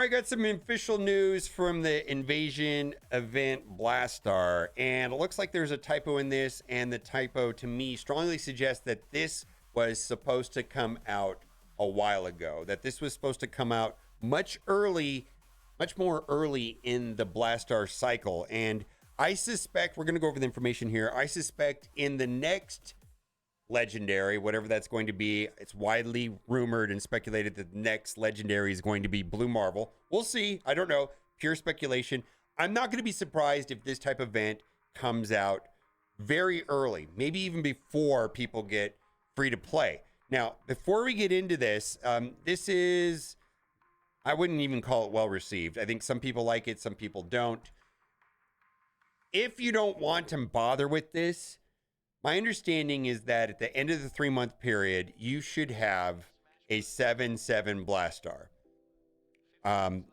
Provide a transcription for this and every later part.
I got some official news from the invasion event Blastaar, and it looks like there's a typo in this, and the typo to me strongly suggests that this was supposed to come out a while ago, that this was supposed to come out much more early in the Blastaar cycle. And I suspect, we're going to go over the information here, I suspect in the next legendary, whatever that's going to be. It's widely rumored and speculated that the next legendary is going to be Blue Marvel. We'll see. I don't know. Pure speculation. I'm not going to be surprised if this type of event comes out very early, maybe even before people get free to play. Now, before we get into this, this is, I wouldn't even call it well received. I think some people like it, some people don't. If you don't want to bother with this, my understanding is that at the end of the 3-month period, you should have a 7/7 Blastaar.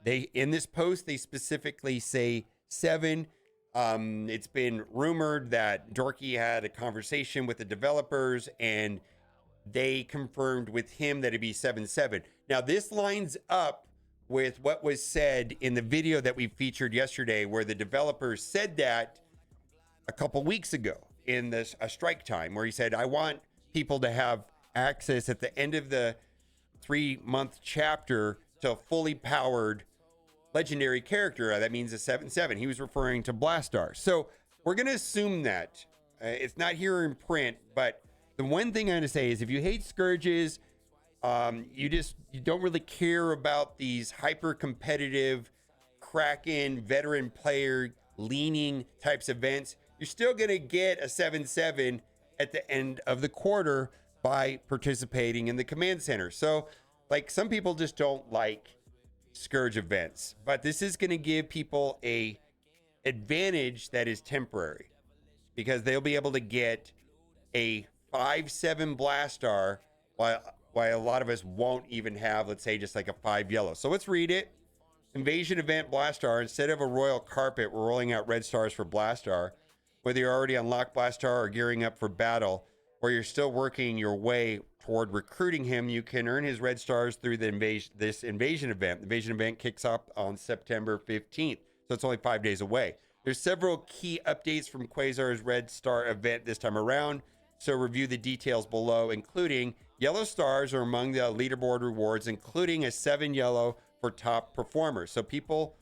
They in this post, they specifically say 7. It's been rumored that Dorky had a conversation with the developers and they confirmed with him that it'd be 7/7. Now, this lines up with what was said in the video that we featured yesterday, where the developers said that a couple weeks ago in this a strike time, where he said, I want people to have access at the end of the 3-month chapter to a fully powered legendary character. That means a 7/7. He was referring to Blastaar. So we're going to assume that it's not here in print, but the one thing I'm going to say is if you hate Scourges, you don't really care about these hyper competitive Kraken veteran player leaning types events, you're still going to get a 7/7 at the end of the quarter by participating in the command center. So, like, some people just don't like Scourge events, but this is going to give people a advantage that is temporary because they'll be able to get a 5/7 Blastaar while a lot of us won't even have, let's say, just like a 5 yellow. So let's read it. Invasion event Blastaar. Instead of a royal carpet, we're rolling out red stars for Blastaar. Whether you're already unlocked Blastaar or gearing up for battle, or you're still working your way toward recruiting him, you can earn his red stars through this invasion event. The invasion event kicks off on September 15th, so it's only 5 days away. There's several key updates from Quasar's red star event this time around, so review the details below, including yellow stars are among the leaderboard rewards, including a 7 yellow for top performers. So people,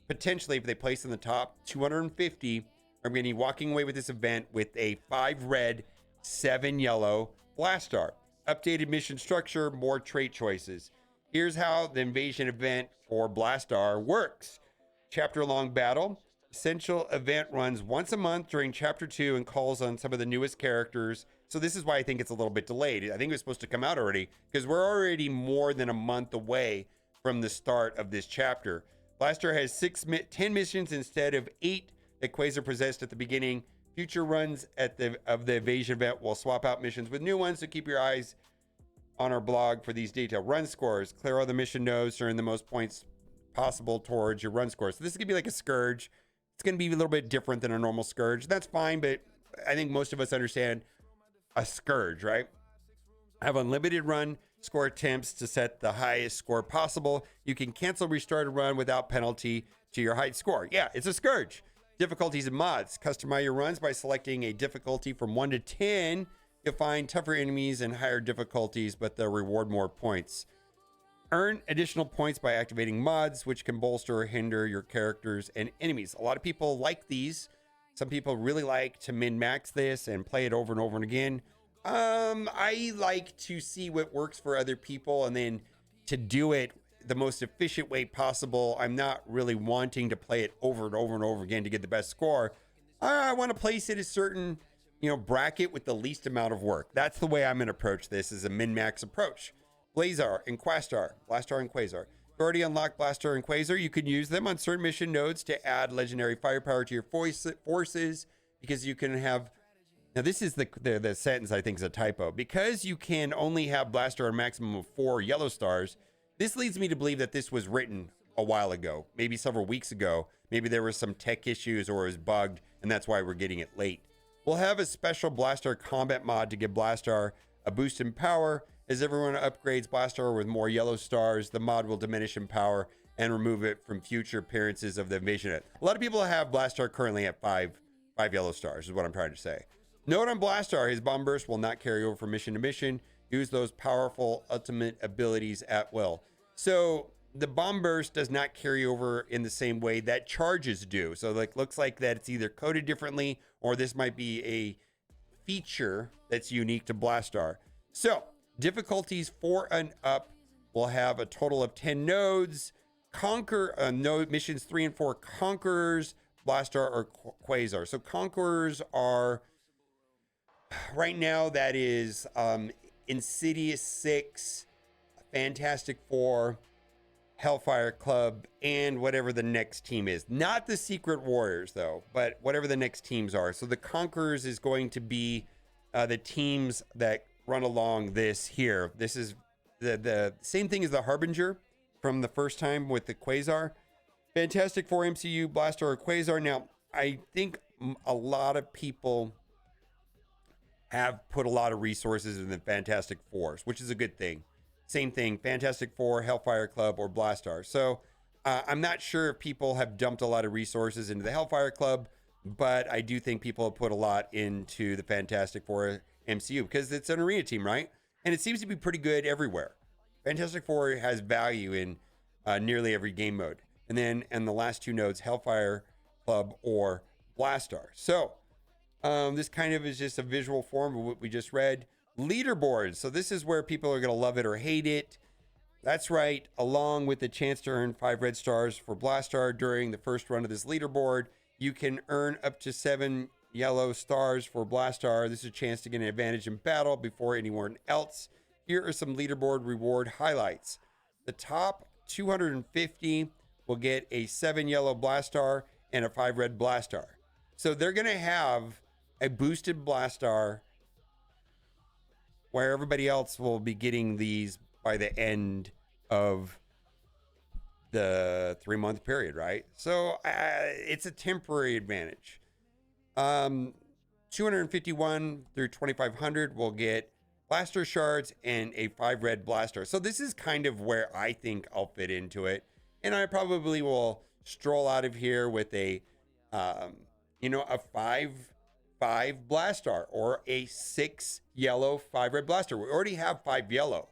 potentially, if they place in the top 250, are going to be walking away with this event with a 5 red, 7 yellow Blastaar. Updated mission structure, more trait choices. Here's how the invasion event for Blastaar works. Chapter long battle. Essential event runs once a month during chapter 2 and calls on some of the newest characters. So this is why I think it's a little bit delayed. I think it was supposed to come out already because we're already more than a month away from the start of this chapter. Blastaar has 10 missions instead of 8 that Quasar possessed at the beginning. Future runs of the invasion event will swap out missions with new ones, so keep your eyes on our blog for these detailed run scores. Clear all the mission nodes to earn the most points possible towards your run score. So this is going to be like a Scourge. It's going to be a little bit different than a normal Scourge. That's fine, but I think most of us understand a Scourge, right? Have unlimited run score attempts to set the highest score possible. You can cancel restart a run without penalty to your height score. Yeah, it's a Scourge. Difficulties and mods. Customize your runs by selecting a difficulty from 1 to 10. You'll find tougher enemies and higher difficulties, but they'll reward more points. Earn additional points by activating mods, which can bolster or hinder your characters and enemies. A lot of people like these. Some people really like to min-max this and play it over and over and again. I like to see what works for other people and then to do it the most efficient way possible. I'm not really wanting to play it over and over and over again to get the best score. I want to place it a certain, bracket with the least amount of work. That's the way I'm going to approach this, is a min-max approach. Blastaar and Quasar. Blastaar and Quasar. If you already unlocked Blastaar and Quasar, you can use them on certain mission nodes to add legendary firepower to your forces, because you can have... Now, this is the sentence I think is a typo. Because you can only have Blastaar a maximum of 4 yellow stars, this leads me to believe that this was written a while ago, maybe several weeks ago. Maybe there were some tech issues or it was bugged, and that's why we're getting it late. We'll have a special Blastaar combat mod to give Blastaar a boost in power. As everyone upgrades Blastaar with more yellow stars, the mod will diminish in power and remove it from future appearances of the invasion event. A lot of people have Blastaar currently at five yellow stars, is what I'm trying to say. Note on Blastaar, his bomb burst will not carry over from mission to mission. Use those powerful ultimate abilities at will. So the bomb burst does not carry over in the same way that charges do. So like looks like that it's either coded differently, or this might be a feature that's unique to Blastaar. So difficulties 4 and up will have a total of 10 nodes. Conquer node missions 3 and 4 conquerors, Blastaar or Quasar. So conquerors are right now, that is Insidious 6, Fantastic 4, Hellfire Club, and whatever the next team is. Not the Secret Warriors, though, but whatever the next teams are. So the Conquerors is going to be the teams that run along this here. This is the same thing as the Harbinger from the first time with the Quasar. Fantastic Four, MCU, Blastaar, or Quasar. Now, I think a lot of people have put a lot of resources in the Fantastic Fours, which is a good thing. Same thing, Fantastic Four, Hellfire Club, or Blastaar. So I'm not sure if people have dumped a lot of resources into the Hellfire Club, but I do think people have put a lot into the Fantastic Four MCU because it's an arena team, right? And it seems to be pretty good everywhere. Fantastic Four has value in nearly every game mode. And then in the last two nodes, Hellfire Club or Blastaar. So this kind of is just a visual form of what we just read. Leaderboard. So this is where people are going to love it or hate it. That's right. Along with the chance to earn 5 red stars for Blastaar during the first run of this leaderboard, you can earn up to 7 yellow stars for Blastaar. This is a chance to get an advantage in battle before anyone else. Here are some leaderboard reward highlights. The top 250 will get a 7 yellow Blastaar and a 5 red Blastaar. So they're going to have a boosted Blastaar where everybody else will be getting these by the end of the 3-month period, right? So it's a temporary advantage. 251 through 2500 will get Blastaar shards and a 5 red Blastaar. So this is kind of where I think I'll fit into it. And I probably will stroll out of here with a, a 5 Blastaar or a 6 yellow 5 red Blastaar. We already have 5 yellow.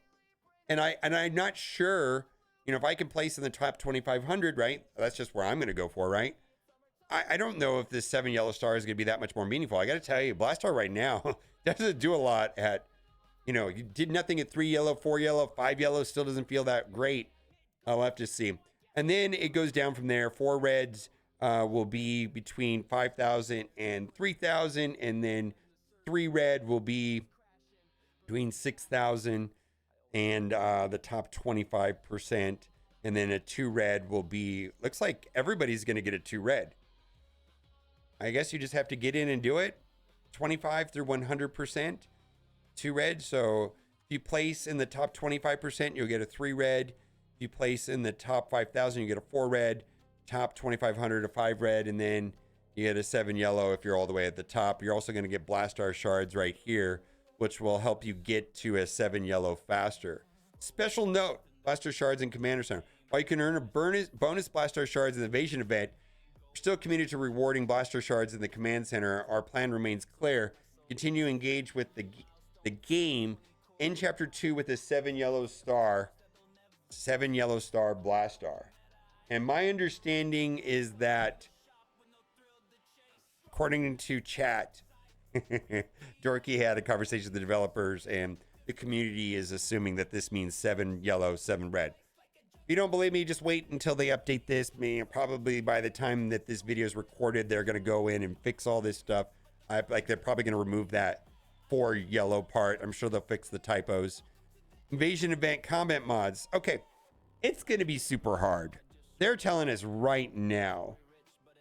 And I'm not sure, if I can place in the top 2500, right? That's just where I'm going to go for, right? I don't know if this 7 yellow star is going to be that much more meaningful. I got to tell you, Blastaar right now doesn't do a lot at, you did nothing at 3 yellow, 4 yellow, 5 yellow, still doesn't feel that great. I'll have to see. And then it goes down from there. 4 reds will be between 5,000 and 3,000. And then 3 red will be between 6,000 and the top 25%. And then a 2 red will be, looks like everybody's going to get a 2 red. I guess you just have to get in and do it. 25 through 100%, 2 red. So if you place in the top 25%, you'll get a 3 red. If you place in the top 5,000, you get a 4 red. Top 2,500, a 5 red. And then you get a 7 yellow if you're all the way at the top. You're also going to get Blastaar shards right here, which will help you get to a 7 yellow faster. Special note, Blastaar shards in Commander Center. While you can earn a bonus Blastaar shards in the Invasion event, we're still committed to rewarding Blastaar shards in the Command Center. Our plan remains clear. Continue to engage with the game. End Chapter 2 with a 7 yellow star Blastaar. And my understanding is that, according to chat, Dorky had a conversation with the developers, and the community is assuming that this means 7 yellow, 7 red. If you don't believe me, just wait until they update this. Probably by the time that this video is recorded, they're going to go in and fix all this stuff. They're probably going to remove that 4 yellow part. I'm sure they'll fix the typos. Invasion event combat mods. Okay, it's going to be super hard. They're telling us right now.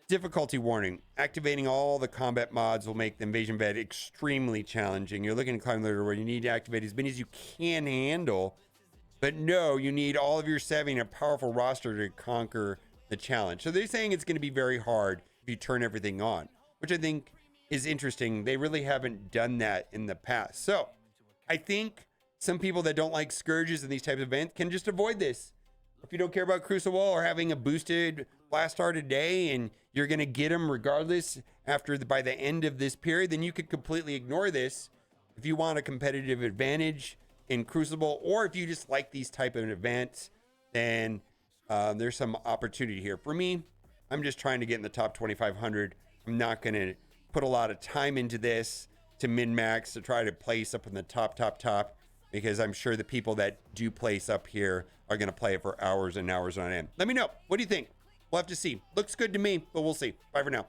Difficulty warning. Activating all the combat mods will make the invasion event extremely challenging. You're looking to climb the leaderboard. You need to activate as many as you can handle. But no, you need all of your 7 a powerful roster to conquer the challenge. So they're saying it's going to be very hard if you turn everything on, which I think is interesting. They really haven't done that in the past. So I think some people that don't like scourges in these types of events can just avoid this. If you don't care about Crucible or having a boosted Blastaar today and you're going to get them regardless by the end of this period, then you could completely ignore this. If you want a competitive advantage in Crucible, or if you just like these type of events, then there's some opportunity here. For me, I'm just trying to get in the top 2,500. I'm not going to put a lot of time into this to min-max to try to place up in the top, because I'm sure the people that do place up here are going to play it for hours and hours on end. Let me know. What do you think? We'll have to see. Looks good to me, but we'll see. Bye for now.